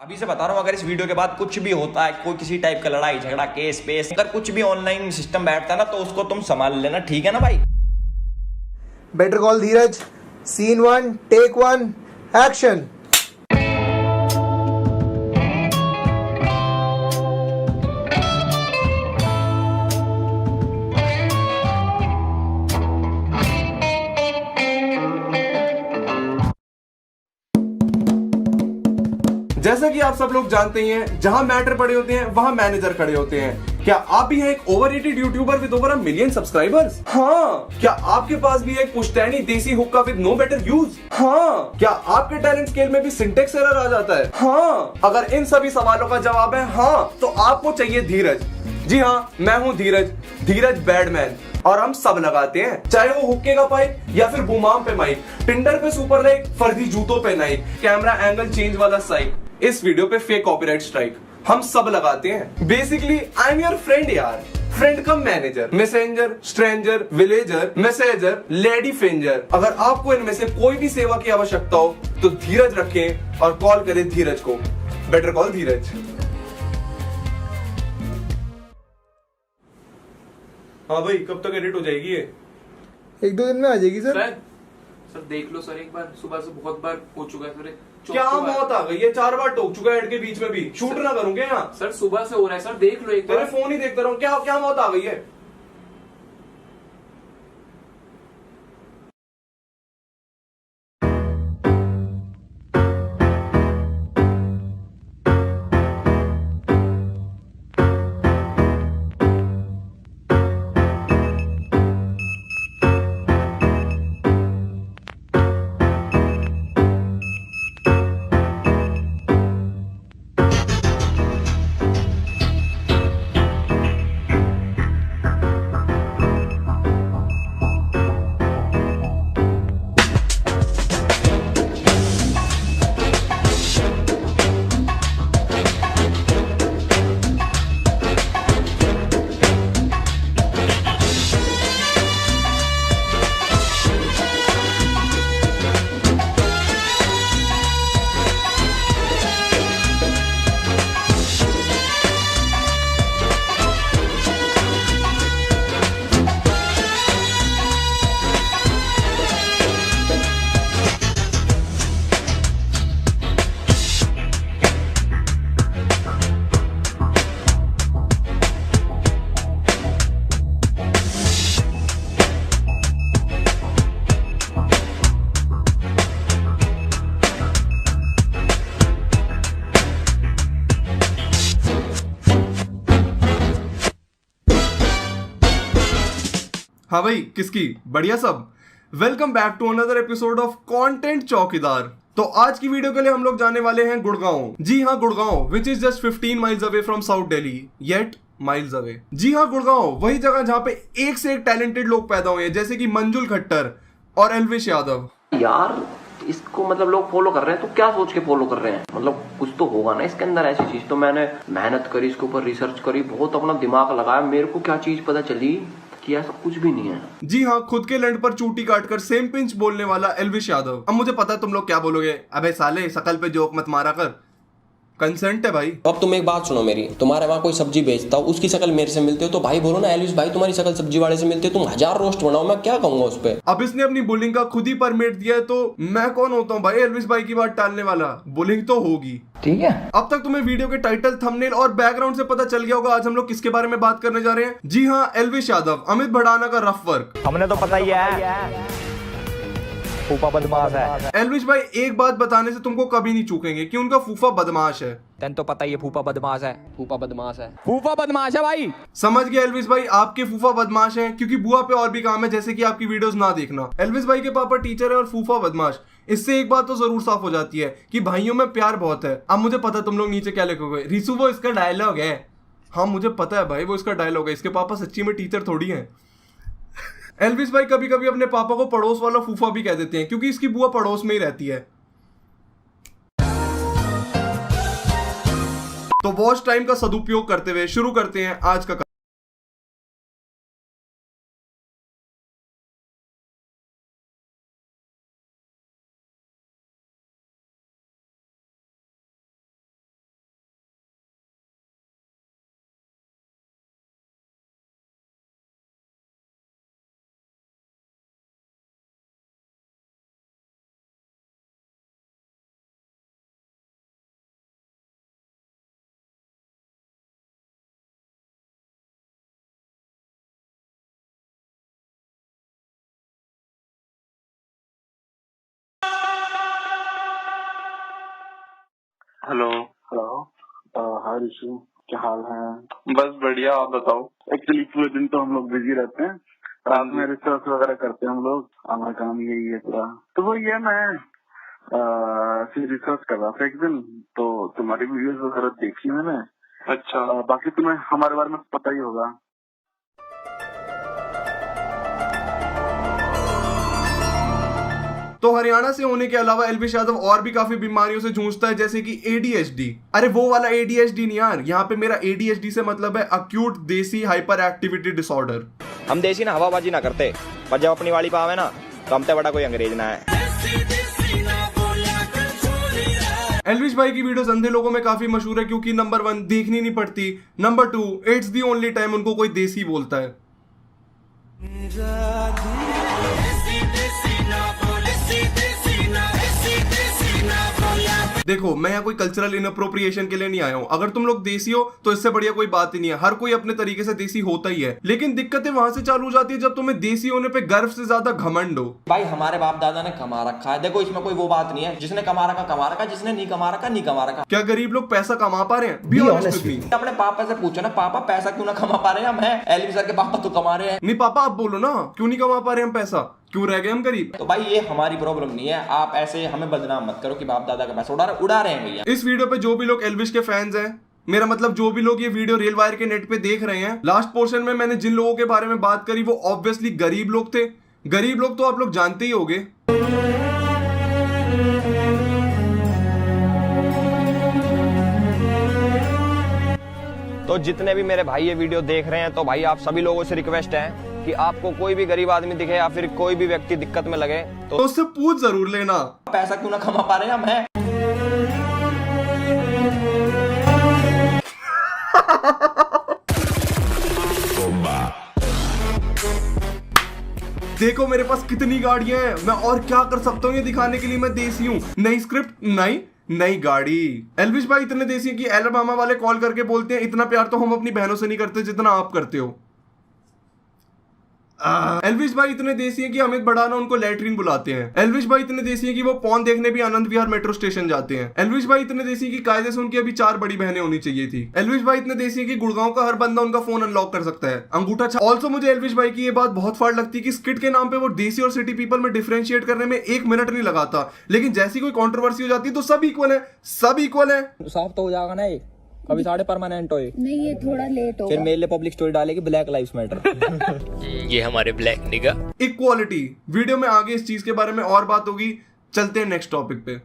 अभी से बता रहा हूँ, अगर इस वीडियो के बाद कुछ भी होता है, कोई किसी टाइप का लड़ाई झगड़ा केस पेस, अगर कुछ भी ऑनलाइन सिस्टम बैठता है ना, तो उसको तुम संभाल लेना, ठीक है ना भाई। बेटर कॉल धीरज, सीन 1 टेक 1 एक्शन। जैसा कि आप सब लोग जानते ही हैं, जहां मैटर पड़े होते हैं वहां मैनेजर खड़े होते हैं। क्या आप भी हैं एक overrated YouTuber with over 1 million subscribers? हाँ। क्या आपके पास भी है एक पुश्तैनी देसी हुक्का विद नो बेटर यूज? हाँ। क्या आपके टैलेंट स्केल में भी सिंटेक्स एरर आ जाता है? हाँ। अगर इन सभी सवालों का जवाब है हाँ, तो आपको चाहिए धीरज। जी हाँ, मैं हूँ धीरज बैडमैन, और हम सब लगाते हैं, चाहे वो हुक्के का पाइप या फिर बूमाम पे माइक, टिंडर पे सुपर लाइक, फर्जी जूतों पे नाइक, कैमरा एंगल चेंज वाला साइक, इस वीडियो पे फेक कॉपीराइट स्ट्राइक, हम सब लगाते हैं। Basically I am your friend यार, friend cum manager, messenger, stranger, villager, messager, lady finger. अगर आपको इनमें से कोई भी सेवा की आवश्यकता हो तो धीरज रखें और कॉल करें धीरज को। बेटर कॉल धीरज। हाँ भाई, कब तक एडिट हो जाएगी ये? 1-2 दिन में आ जाएगी सर। सर देख लो सर, एक बार सुबह से बहुत बार हो चुका है सर। क्या मौत आ गई है? 4 बार टोक चुका है एड के बीच में भी। शूट ना करूंगे यहाँ सर, सुबह से हो रहा है सर, देख लो एक तेरे बार। फोन ही देखता रहूं। क्या क्या मौत आ गई है? हाँ भाई, किसकी बढ़िया सब। Welcome back to another episode of content Chowkidar. तो आज की वीडियो के लिए हम लोग जाने वाले हैं गुड़गांव। जी हाँ, Gurgaon which is just 15 miles away from south Delhi, eight miles away. जी हाँ, गुड़गांव वही जगह जहाँ पे एक से एक टैलेंटेड लोग पैदा हुए हैं, जैसे कि मंजुल खट्टर और एल्विश यादव। यार इसको मतलब लोग फॉलो कर रहे हैं तो क्या सोच के फॉलो कर रहे हैं? मतलब कुछ तो होगा ना इसके अंदर ऐसी चीज। तो मैंने मेहनत करी, इसके ऊपर रिसर्च करी, बहुत अपना दिमाग लगाया। मेरे को क्या चीज पता चली कि ऐसा कुछ भी नहीं है। जी हाँ, खुद के लंड पर चूटी काटकर सेम पिंच बोलने वाला एल्विश यादव। अब मुझे पता है तुम लोग क्या बोलोगे, अबे साले शकल पे जोक मत मारा कर, कंसेंट है भाई। अब तुम एक बात सुनो मेरी, तुम्हारे वहाँ कोई सब्जी बेचता हो, उसकी शक्ल मेरे से मिलती हो तो भाई बोलो ना एल्विश भाई तुम्हारी शक्ल सब्जी वाले से मिलती है, तुम 1000 रोस्ट बनाओ, मैं क्या कहूंगा उस पे। अब इसने अपनी बुलिंग का खुद ही परमिट दिया है, तो मैं कौन होता हूँ भाई एल्विश भाई की बात टालने वाला। बुलिंग तो होगी, ठीक है। अब तक तुम्हें वीडियो के टाइटल, थंबनेल और बैकग्राउंड से पता चल गया होगा आज हम लोग किसके बारे में बात करने जा रहे हैं। जी हाँ, एल्विश यादव, अमित भड़ाना का रफ वर्क। हमने तो पता ही है, फूफा बदमाश है। एल्विश भाई एक बात बताने से तुमको कभी नहीं चूकेंगे कि उनका फूफा बदमाश है। तेन तो पता ही है, फूफा बदमाश है। फूफा बदमाश है, फूफा बदमाश है भाई। समझ गया एल्विश भाई, आपके फूफा बदमाश हैं क्योंकि बुआ पे और भी काम है, जैसे कि आपकी वीडियोस ना देखना। एल्विश भाई के पापा टीचर है और फूफा बदमाश। इससे एक बात तो जरूर साफ हो जाती है कि भाइयों में प्यार बहुत है। अब मुझे पता तुम लोग नीचे क्या लिखोगे, रिसु वो इसका डायलॉग है। हाँ मुझे पता है भाई, वो इसका डायलॉग है, इसके पापा सच्ची में टीचर थोड़ी हैं। एल्विश भाई कभी कभी अपने पापा को पड़ोस वाला फूफा भी कह देते हैं क्योंकि इसकी बुआ पड़ोस में ही रहती है। तो वॉच टाइम का सदुपयोग करते हुए शुरू करते हैं आज का हेलो हाय ऋषि, क्या हाल है? बस बढ़िया, आप बताओ। एक्चुअली पूरे दिन तो हम लोग बिजी रहते हैं, रात में रिसर्च वगैरह करते हैं हम लोग, हमारा काम यही है पूरा। तो वो ये मैं रिसर्च कर रहा था एक दिन, तो तुम्हारी वीडियोस वगैरह देखी मैंने। अच्छा। बाकी तुम्हें हमारे बारे में पता ही होगा। तो हरियाणा से होने के अलावा एल्विश यादव और भी काफी बीमारियों से जूझता है, जैसे कि ADHD। अरे वो वाला ADHD नहीं यार, यहाँ पे मेरा ADHD से मतलब है अक्यूट देसी हाइपर एक्टिविटी डिसऑर्डर। हम देसी ना हवाबाजी ना करते, पर जब अपनी वाली पावे ना तो हमसे बड़ा कोई अंग्रेज ना है। एल्विश भाई की वीडियोस अंधे लोगों में काफी मशहूर है, क्योंकि नंबर 1 देखनी नहीं पड़ती, number 2 it's the only time उनको कोई देसी बोलता है। देखो, मैं यहाँ कोई कल्चरल इनअप्रोप्रिएशन के लिए नहीं आया हूँ। अगर तुम लोग देसी हो तो इससे बढ़िया कोई बात ही नहीं है, हर कोई अपने तरीके से देसी होता ही है। लेकिन दिक्कतें वहां से चालू हो जाती है जब तुम्हें देसी होने पे गर्व से ज्यादा घमंड हो। भाई हमारे बाप दादा ने कमा रखा है, देखो इसमें कोई वो बात नहीं है, जिसने कमा रखा, जिसने नहीं कमा रखा नहीं कमा रखा। क्या गरीब लोग पैसा कमा पा रहे हैं? Be honest with me. अपने पापा से पूछो ना, पापा पैसा क्यों ना कमा पा रहे हैं? हम हैं एल्विश सर के पापा तो कमा रहे हैं। नहीं पापा, आप बोलो ना, क्यों नहीं कमा पा रहे हम पैसा, क्यों रह गए हम गरीब? तो भाई ये हमारी प्रॉब्लम नहीं है, आप ऐसे हमें बदनाम मत करो कि बाप दादा का पैसा उड़ा रहे हैं भैया। इस वीडियो पे जो भी लोग एल्विश के फैंस हैं, मेरा मतलब जो भी लोग ये वीडियो रेल वायर के नेट पे देख रहे हैं, लास्ट पोर्शन में मैंने जिन लोगों के बारे में बात करी वो ऑब्वियसली गरीब लोग थे। गरीब लोग तो आप लोग जानते ही होंगे। तो जितने भी मेरे भाई ये वीडियो देख रहे हैं, तो भाई आप सभी लोगों से रिक्वेस्ट है कि आपको कोई भी गरीब आदमी दिखे या फिर कोई भी व्यक्ति दिक्कत में लगे तो उससे पूछ जरूर लेना, पैसा क्यों ना कमा पा रहे हैं? हम हैं। देखो मेरे पास कितनी गाड़ियां हैं, मैं और क्या कर सकता हूँ ये दिखाने के लिए मैं देसी हूँ। नई स्क्रिप्ट, नई गाड़ी। एल्विश भाई इतने देसी हैं कि एलबामा वाले कॉल करके बोलते हैं इतना प्यार तो हम अपनी बहनों से नहीं करते जितना आप करते हो। एल्विश भाई इतने देसी हैं कि अमित बढ़ाना उनको लैट्रिन बुलाते हैं। एल्विश भाई इतने देसी हैं कि वो पॉन देखने भी आनंद विहार मेट्रो स्टेशन जाते हैं। एल्विश भाई इतने देसी हैं कि कायदे से उनकी अभी 4 बड़ी बहनें होनी चाहिए थी। एल्विश भाई इतने देसी हैं कि गुड़गांव का हर बंदा उनका फोन अनलॉक कर सकता है, अंगूठा छाप। ऑल्सो मुझे एल्विश भाई की ये बात बहुत फाड़ लगती है कि स्किट के नाम पे वो देसी और सिटी पीपल में डिफरेंशिएट करने में 1 मिनट नहीं लगाता, लेकिन जैसी कोई कंट्रोवर्सी हो जाती है तो सब इक्वल है, सब इक्वल है। साफ तो हो जाएगा ना ये, कभी साढ़े परमानेंट होए। नहीं, ये थोड़ा लेट होगा। फिर मेरे लिए पब्लिक स्टोरी डालेगी ब्लैक लाइव्स मैटर। ये हमारे ब्लैक निगा। इक्वालिटी वीडियो में आगे इस चीज के बारे में और बात होगी। चलते हैं नेक्स्ट टॉपिक पे।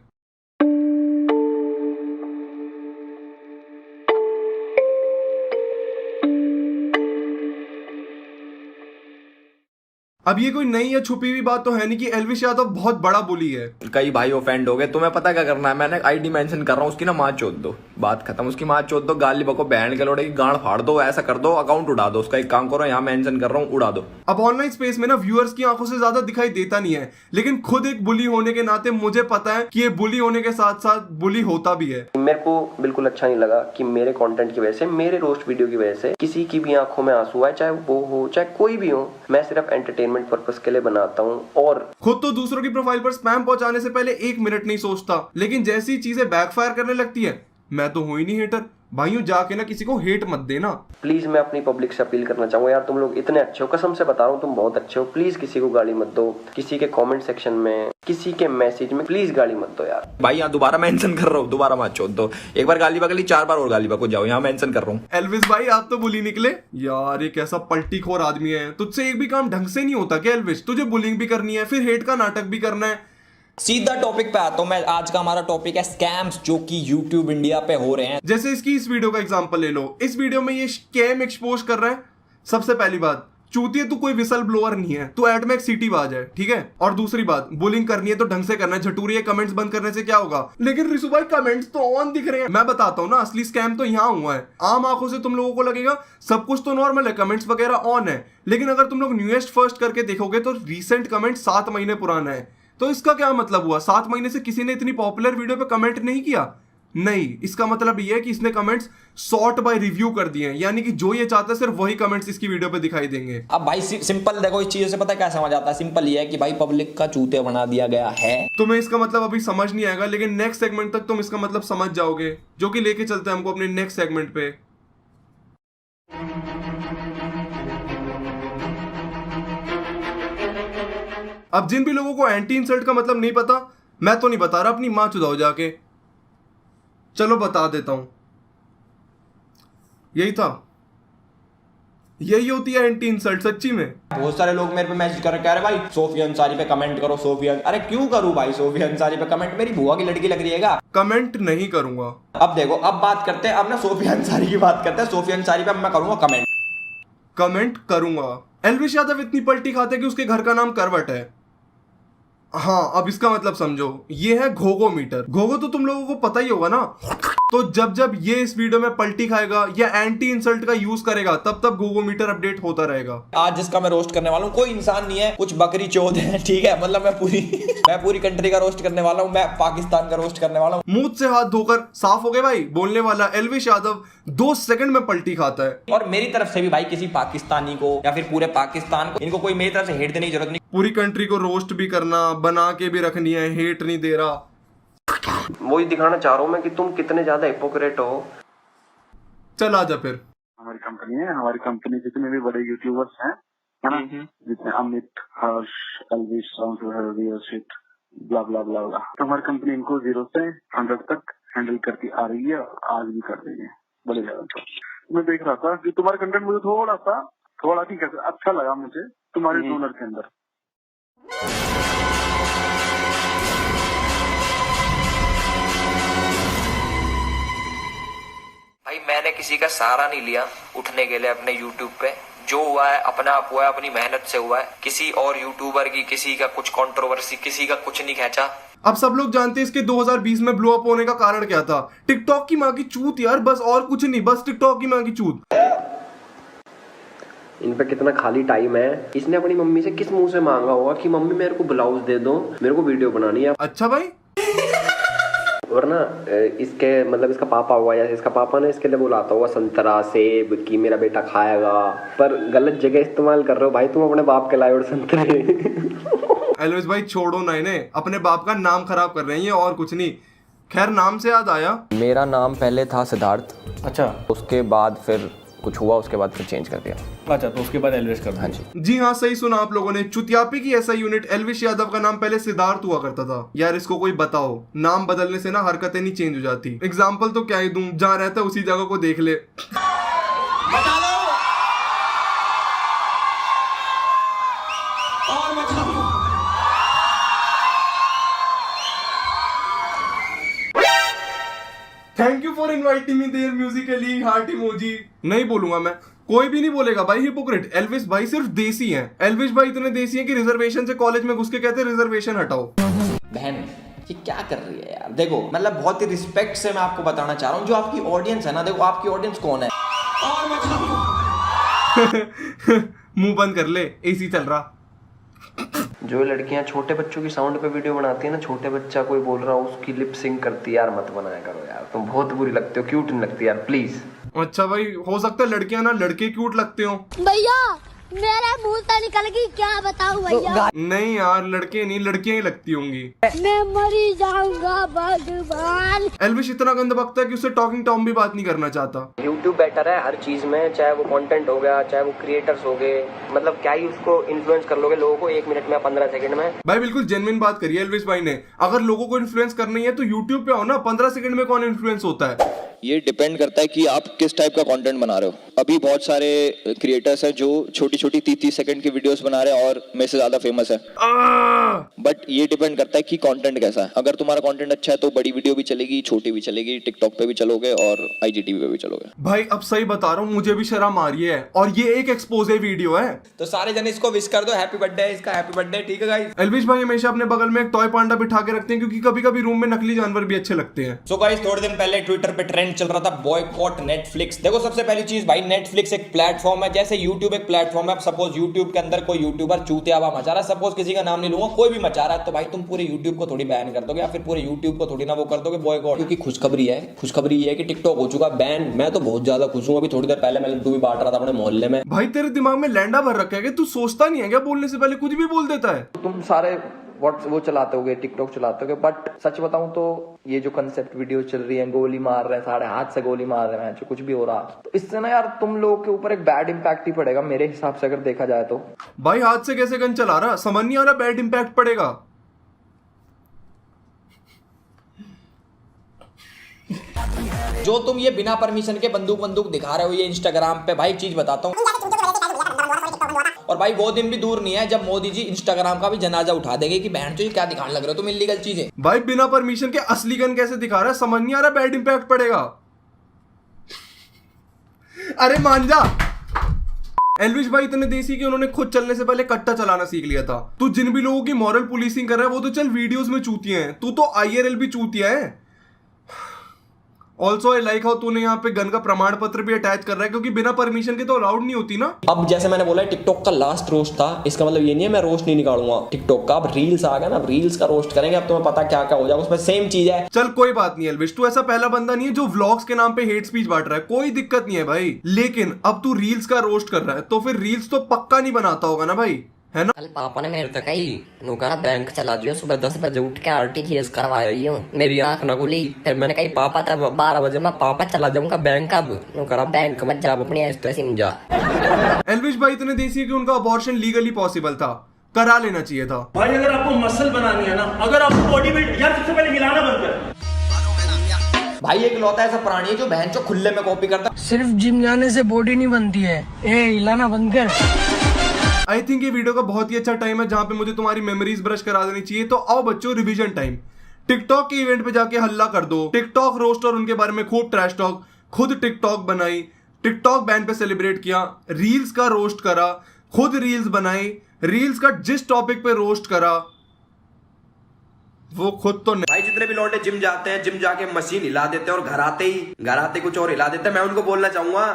अब ये कोई नई या छुपी हुई बात तो है नहीं कि एल्विश यादव बहुत बड़ा बुली है। कई भाई ऑफेंड हो गए, तुम्हें पता क्या करना है? मैंने आईडी मेंशन कर रहा हूँ, उसकी ना माँ चोद दो, बात खत्म। उसकी माँ चोद दो, गाली बको, बहन के लोड़े की गांड फाड़ दो, ऐसा कर दो, अकाउंट उड़ा दो उसका। एक काम करो, यहाँ मेंशन कर रहा हूँ, उड़ा दो। अब ऑनलाइन स्पेस में ना व्यूअर्स की आंखों से ज्यादा दिखाई देता नहीं है, लेकिन खुद एक बुली होने के नाते मुझे पता है कि ये बुली होने के साथ साथ बुली होता भी है। मेरे को बिल्कुल अच्छा नहीं लगा कि मेरे कंटेंट की वजह से, मेरे रोस्ट वीडियो की वजह से किसी की भी आंखों में आंसू आए, चाहे वो हो चाहे कोई भी हो। मैं सिर्फ एंटरटेनमेंट पर्पस के लिए बनाता हूँ। और खुद तो दूसरों की प्रोफाइल पर स्पैम पहुंचाने से पहले 1 मिनट नहीं सोचता, लेकिन जैसी चीजें बैकफायर करने लगती है, मैं तो हूं ही नहीं हेटर। भाइयों जाके ना किसी को हेट मत देना प्लीज। मैं अपनी पब्लिक से अपील करना चाहूंगा, यार तुम लोग इतने अच्छे हो, कसम से बता रहा हूँ तुम बहुत अच्छे हो। प्लीज किसी को गाली मत दो, किसी के कमेंट सेक्शन में, किसी के मैसेज में प्लीज गाली मत दो यार। भाई यहाँ दोबारा मेंशन कर रहा हूँ, दोबारा मत चोद दो। एक बार गाली बकली, 4 बार और गाली बको जाओ, यहाँ मेंशन कर रहा हूँ। एल्विश भाई आप तो बुली निकले यार, ये कैसा पलटीखोर आदमी है। तुझसे एक भी काम ढंग से नहीं होता क्या एल्विश? तुझे बुलिंग भी करनी है, फिर हेट का नाटक भी करना है। सीधा टॉपिक पे आता हूं मैं। आज का हमारा टॉपिक है स्कैम्स जो कि YouTube इंडिया पे हो रहे हैं। जैसे इसकी इस वीडियो का एग्जांपल ले लो। इस वीडियो में ये स्कैम एक्सपोज कर रहा है। सबसे पहली बात, चूतिए तू कोई विसल ब्लोअर नहीं है, तू एड में एक सीटी बाज है, ठीक है। और दूसरी बात, बुलिंग करनी है तो ढंग से करना है। झटूरी कमेंट्स बंद करने से क्या होगा? लेकिन रिसु भाई कमेंट्स तो ऑन दिख रहे हैं। मैं बताता हूँ ना, असली स्कैम तो यहाँ हुआ है। आम आंखों से तुम लोगों को लगेगा सब कुछ तो नॉर्मल है, कमेंट्स वगैरह ऑन है, लेकिन अगर तुम लोग न्यूएस्ट फर्स्ट करके देखोगे तो रिसेंट कमेंट 7 महीने पुराना है। तो इसका क्या मतलब हुआ? 7 महीने से किसी ने इतनी पॉपुलर वीडियो पे कमेंट नहीं किया? नहीं, इसका मतलब ये है कि इसने कमेंट्स सॉर्ट बाय रिव्यू कर दिए हैं, यानी कि जो ये चाहता है सिर्फ वही कमेंट्स इसकी वीडियो पे दिखाई देंगे। अब भाई सिंपल देखो, इस चीजों से पता है क्या समझ आता है? सिंपल ये है कि भाई पब्लिक का चूतिया बना दिया गया है। तुम्हें इसका मतलब अभी समझ नहीं आएगा, लेकिन नेक्स्ट सेगमेंट तक तुम इसका मतलब समझ जाओगे, जो कि लेके चलते हैं हमको अपने नेक्स्ट सेगमेंट पे। अब जिन भी लोगों को एंटी इंसल्ट का मतलब नहीं पता, मैं तो नहीं बता रहा, अपनी मां चुदाओ जाके। चलो बता देता हूं, यही था, यही होती है एंटी इंसल्ट सच्ची में। बहुत सारे लोग मेरे पे मैसेज कर रहे हैं भाई सोफिया अंसारी पे कमेंट करो, सोफिया। अरे क्यों करूं भाई सोफिया अंसारी पे कमेंट? मेरी बुआ की लड़की लग रही है। कमेंट नहीं करूंगा। अब देखो, अब बात करते हैं, अब ना सोफिया अंसारी की बात करते हैं। सोफिया अंसारी पे मैं करूंगा कमेंट करूंगा। एल्विश यादव इतनी पलटी खाते कि उसके घर का नाम करवट है। हाँ, अब इसका मतलब समझो, ये है घोघो मीटर। घोघो तो तुम लोगों को पता ही होगा ना। तो जब जब ये इस वीडियो में पलटी खाएगा या एंटी इंसल्ट का यूज करेगा, तब तब घोघो मीटर अपडेट होता रहेगा। आज जिसका मैं रोस्ट करने वाला हूँ कोई इंसान नहीं है, कुछ बकरी चौध है, ठीक है? मतलब मैं पूरी कंट्री का रोस्ट करने वाला हूँ, मैं पाकिस्तान का रोस्ट करने वाला हूँ। मुंह से हाथ धोकर साफ हो गए भाई। बोलने वाला एल्विश यादव 2 सेकंड में पलटी खाता है। और मेरी तरफ से भी भाई किसी पाकिस्तानी को या फिर पूरे पाकिस्तान को, इनको कोई मेरी तरफ से हेट देने की जरूरत नहीं। पूरी कंट्री को रोस्ट भी करना, बना के भी रखनी है, हेट नहीं दे रहा। वही दिखाना चाह रहा हूँ मैं कि तुम कितने ज्यादा हिपोक्रेट हो। चल आजा फिर। हमारी कंपनी है, हमारी कंपनी जितने भी बड़े यूट्यूबर्स हैं, है ना, जितने अमित, हर्ष, एल्विश, ब्ला ब्ला ब्ला ब्ला, तो हमारी कंपनी इनको 0 से 100 तक हैंडल करती आ रही है, आज भी कर रही है बड़े ज्यादा। मैं देख रहा था कि तुम्हारा कंटेंट मुझे थोड़ा ठीक है, अच्छा लगा मुझे तुम्हारे डोनर के अंदर। भाई मैंने किसी का सहारा नहीं लिया उठने के लिए अपने YouTube पे। जो हुआ है अपना आप हुआ है, अपनी मेहनत से हुआ है। किसी और यूट्यूबर की, किसी का कुछ कंट्रोवर्सी, किसी का कुछ नहीं खींचा। अब सब लोग जानते हैं इसके 2020 में ब्लो अप होने का कारण क्या था। टिकटॉक की माँ की चूत यार, बस और कुछ नहीं, बस टिकटॉक की माँ की चूत। इन पे कितना खाली टाइम है। इसने अपनी मम्मी से किस मुंह से मांगा होगा कि मम्मी मेरे को ब्लाउज दे दो, मेरे को वीडियो बनानी है। अच्छा भाई, वरना इसके मतलब इसका पापा हुआ या इसका पापा ने इसके लिए बुलाता हुआ संतरा सेब कि मेरा बेटा खाएगा, पर गलत जगह इस्तेमाल कर रहे हो भाई तुम अपने बाप के लाए और संतरे। एल्विश भाई छोड़ो ना इन्हें, अपने बाप का नाम खराब कर रहे हैं ये, और कुछ नहीं। खैर, नाम से याद आया, मेरा नाम पहले था सिद्धार्थ। अच्छा, उसके बाद फिर कुछ हुआ, उसके बाद फिर चेंज कर दिया। अच्छा, तो उसके बाद एल्विश कर दिया। हाँ जी। जी हाँ, सही सुना आप लोगों ने। चुतियापी की ऐसा यूनिट एल्विश यादव का नाम पहले सिद्धार्थ हुआ करता था। यार इसको कोई बताओ, नाम बदलने से ना हरकतें नहीं चेंज हो जाती। एग्जाम्पल तो क्या ही दूं, जहाँ रहता है उसी जगह को देख ले। Thank you for inviting me there musically heart emoji. नहीं बोलूंगा मैं, कोई भी नहीं बोलेगा भाई हिपोक्रेट। एल्विश भाई सिर्फ देसी हैं। एल्विश भाई इतने देसी हैं कि रिजर्वेशन से कॉलेज में घुस के कहते हैं रिजर्वेशन हटाओ। बहन ये क्या कर रही है यार? देखो मतलब बहुत ही रिस्पेक्ट से मैं आपको बताना चाह रहा हूँ, जो आपकी ऑडियंस है ना, देखो आपकी ऑडियंस कौन है। मुंह बंद कर ले, एसी चल रहा। जो लड़कियां छोटे बच्चों की साउंड पे वीडियो बनाती है ना, छोटे बच्चा कोई बोल रहा हो उसकी लिप सिंक करती है, यार मत बनाया करो यार, तुम बहुत बुरी लगते हो, क्यूट नहीं लगती यार प्लीज। अच्छा भाई, हो सकता है लड़कियां ना लड़के क्यूट लगते हो। भैया मेरे मुंह से निकल गई, क्या बताऊं भैया। नहीं यार, लड़के नहीं, लड़कियां ही लगती होंगी। मैं मरी जाऊंगा भगवान। एल्विश इतना गंदा बकता है कि उससे टॉकिंग टॉम भी बात नहीं करना चाहता। YouTube बेटर है हर चीज में, चाहे वो कंटेंट हो गया, चाहे वो क्रिएटर्स हो गए, मतलब क्या ही उसको इन्फ्लुएंस कर लोगे लोगों को 1 मिनट में, 15 सेकंड में। भाई बिल्कुल जेन्युइन बात करी एल्विश भाई ने। अगर लोगों को इन्फ्लुएंस करनी है तो यूट्यूब पे आओ ना, 15 सेकंड में कौन इन्फ्लुएंस होता है। ये डिपेंड करता है कि आप किस टाइप का कंटेंट बना रहे हो। अभी बहुत सारे क्रिएटर्स हैं जो छोटी छोटी 30 सेकंड की वीडियोस बना रहे हैं और मेरे से ज्यादा फेमस है। बट ये डिपेंड करता है कि कंटेंट कैसा है। अगर तुम्हारा कंटेंट अच्छा है तो बड़ी वीडियो भी चलेगी, छोटी भी चलेगी, टिकटॉक पे भी चलोगे और IGTV पे भी चलोगे। भाई अब सही बता रहा हूँ, मुझे भी शर्म आ रही है, और ये एक एक्सपोजे वीडियो है। तो सारे जन इसको विश कर दो, हैप्पी बर्थडे, इसका हैप्पी बर्थडे, ठीक है गाइस। एल्विश भाई हमेशा अपने बगल में एक टॉय पांडा बिठा के रखते हैं, क्योंकि कभी कभी रूम में नकली जानवर भी अच्छे लगते हैं। सो गाइस, थोड़े दिन पहले ट्विटर पे ट्रेंड चल रहा था बॉयकॉट नेटफ्लिक्स। देखो सबसे पहली चीज भाई, नेटफ्लिक्स एक प्लेटफॉर्म है, जैसे यूट्यूब एक प्लेटफॉर्म है। अब सपोज यूट्यूब के अंदर कोई यूट्यूबर चूतियावा मचा रहा है, सपोज किसी का नाम नहीं लूंगा, कोई भी मचा रहा है, तो भाई तुम पूरे यूट्यूब को थोड़ी बैन कर दोगे या फिर पूरे यूट्यूब को थोड़ी ना वो कर दोगे बॉयकॉट। क्योंकि खुशखबरी है, खुशखबरी ये है कि टिकटॉक हो चुका बैन। मैं तो बहुत ज्यादा खुश हूं। अभी थोड़ी देर पहले मैं लड्डू भी बांट रहा था अपने मोहल्ले में। भाई तेरे दिमाग में लैंडा भर रखा है कि तू सोचता नहीं है क्या? बोलने से पहले कुछ भी बोल देता है। तुम सारे वो चलाते होगे, टिकटॉक चलाते होगे, बट सच बताऊं तो ये जो कंसेप्ट वीडियो चल रही है, गोली मार रहे हैं, साढ़े हाथ से गोली मार रहे हैं, जो कुछ भी हो रहा, तो इससे ना यार तुम लोगों के ऊपर एक बैड इम्पैक्ट ही पड़ेगा मेरे हिसाब से, अगर देखा जाए तो। भाई हाथ से कैसे गन चला रहा, समझ नहीं आ रहा बैड इम्पैक्ट पड़ेगा। जो तुम ये बिना परमिशन के बंदूक दिखा रहे हो ये इंस्टाग्राम पे, भाई चीज बताता हूँ, और भाई वो दिन भी दूर नहीं है जब मोदी जी इंस्टाग्राम का भी जनाजा उठा देंगे कि बहन ये क्या दिखाने लग रहे हो तुम इल्लीगल चीजें। भाई बिना परमिशन के असली गन कैसे दिखा रहा है, समझ नहीं आ रहा बैड इम्पैक्ट पड़ेगा। अरे मान जा। एल्विश भाई इतने देसी कि उन्होंने खुद चलने से पहले कट्टा चलाना सीख लिया था। तू जिन भी लोगों की मॉरल पुलिसिंग कर रहा है वो तो चल वीडियोस में चूतिया हैं, तू तो IRL भी चूतिया है। ऑल्सो आई लाइक हाउ तूने यहाँ पे गन का प्रमाण पत्र भी अटैच कर रहा है, क्योंकि बिना परमिशन के तो अलाउड नहीं होती ना। अब जैसे मैंने बोला टिकटॉक का लास्ट रोस्ट था, इसका मतलब ये नहीं है मैं रोस्ट नहीं निकालूंगा टिकटॉक का। अब रील्स आ गया ना, अब रील्स का रोस्ट करेंगे। अब तुम्हें पता क्या क्या हो जाएगा उसमें, सेम चीज है। चल कोई बात नहीं एल्विश, तू ऐसा पहला बंदा नहीं है जो व्लॉग्स के नाम पे हेट स्पीच बांट रहा है, कोई दिक्कत नहीं है भाई। लेकिन अब तू रील्स का रोस्ट कर रहा है तो फिर रील्स तो पक्का नहीं बनाता होगा ना भाई, है ना? कल पापा ने मेरे तक कहा बैंक चला दियो, सुबह 10 बजे उठ के RTGS करवा रही हूँ, मेरी आंख न खुली। फिर मैंने कही पापा तब 12 बजे मैं पापा चला जाऊंगा बैंक। अब बैंक मत जा, अपनी ऐसे समझा। एल्विश भाई इतने देसी है कि उनका अबॉर्शन लीगली पॉसिबल था, करा लेना चाहिए था। भाई अगर आपको मसल बनानी है ना, अगर आपको बॉडी बिल्ड, यार सबसे पहले हिलाना बंद कर। भाई एक लौता ऐसा प्राणी है जो बहन चो खुले में कॉपी करता। सिर्फ जिम जाने से बॉडी नहीं बनती है, हिलाना बंद कर। आई थिंक ये वीडियो का बहुत ही अच्छा टाइम है जहां पे मुझे तुम्हारी मेमोरीज ब्रश करा देनी चाहिए। तो आओ बच्चों, रिवीजन टाइम। टिकटॉक के इवेंट पे जाके हल्ला कर दो, टिकटॉक रोस्ट और उनके बारे में खूब ट्रैश टॉक, खुद टिकटॉक बनाई, टिकटॉक बैन पे सेलिब्रेट किया, रील्स का रोस्ट करा, खुद रील्स बनाई, रील्स का जिस टॉपिक पे रोस्ट करा वो खुद तो नहीं। भाई जितने भी लौंडे जिम जाते हैं, जिम जाके मशीन हिला देते हैं और घर आते कुछ और हिला देते हैं, मैं उनको बोलना चाहूंगा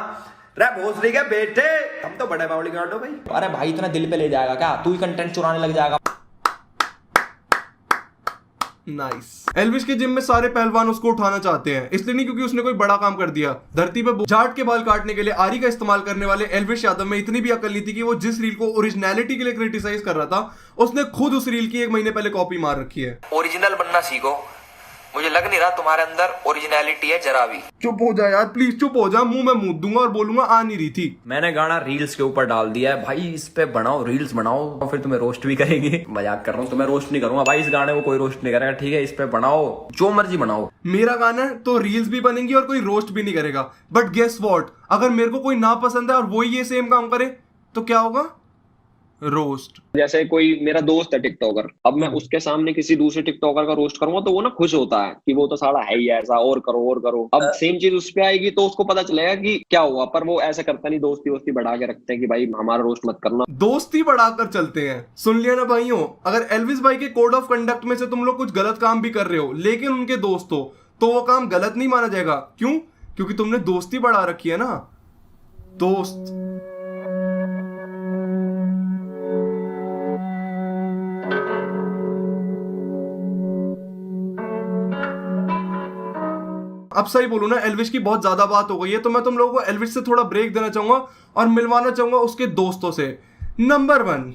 रे भोसड़ी के बेटे, हम तो बड़े बावली गार्ड हो भाई। अरे भाई इतना दिल पे ले जाएगा क्या, तू ही कंटेंट चुराने लग जाएगा। नाइस। एल्विश के जिम में सारे पहलवान उसको उठाना चाहते हैं, इसलिए नहीं क्योंकि उसने कोई बड़ा काम कर दिया। धरती पे जाट के बाल काटने के लिए आरी का इस्तेमाल करने वाले एल्विश यादव में इतनी भी अकल नहीं थी कि वो जिस रील को ओरिजिनलिटी के लिए क्रिटिसाइज कर रहा था, उसने खुद उस रील की 1 महीने पहले कॉपी मार रखी है। ओरिजिनल बनना सीखो, मुझे लग नहीं रहा तुम्हारे अंदर ओरिजिनलिटी है जरा भी। चुप हो जा यार प्लीज, चुप हो जा, मुंह में मुंह दूंगा और बोलूंगा आ नहीं रही थी। मैंने गाना रील्स के ऊपर डाल दिया है भाई, इस पे बनाओ रील्स बनाओ और फिर तुम्हें रोस्ट भी करेंगे। मजाक कर रहा हूँ, तुम्हें रोस्ट नहीं करूंगा भाई, इस गाने को कोई रोस्ट नहीं करेगा, ठीक है? इस पे बनाओ जो मर्जी बनाओ। मेरा गाना है तो रील्स भी बनेंगी और कोई रोस्ट भी नहीं करेगा। बट गेस व्हाट, अगर मेरे को कोई ना पसंद है और वही ये सेम काम करे तो क्या होगा? रोस्ट। जैसे कोई मेरा दोस्त है टिकटॉकर, अब मैं उसके सामने किसी दूसरे टिकटॉकर का रोस्ट करूंगा तो वो ना खुश होता है कि वो तो साला है ही ऐसा, और करो। अब सेम चीज उस पे आएगी तो उसको पता चलेगा कि क्या हुआ, पर वो ऐसा करता नहीं, दोस्ती बढ़ा के रखते हैं कि भाई हमारा रोस्ट मत करना। दोस्ती बढ़ाकर चलते हैं। सुन लिया ना भाइयों, अगर एल्विश भाई के कोड ऑफ कंडक्ट में से तुम लोग कुछ गलत काम भी कर रहे हो लेकिन उनके दोस्त हो तो वो काम गलत नहीं माना जाएगा। क्यों? क्योंकि तुमने दोस्ती बढ़ा रखी है ना। दोस्त अब सही बोलूं ना, एल्विश की बहुत ज्यादा बात हो गई है, तो मैं तुम लोगों को एल्विश से थोड़ा ब्रेक देना चाहूंगा और मिलवाना चाहूंगा उसके दोस्तों से। नंबर 1,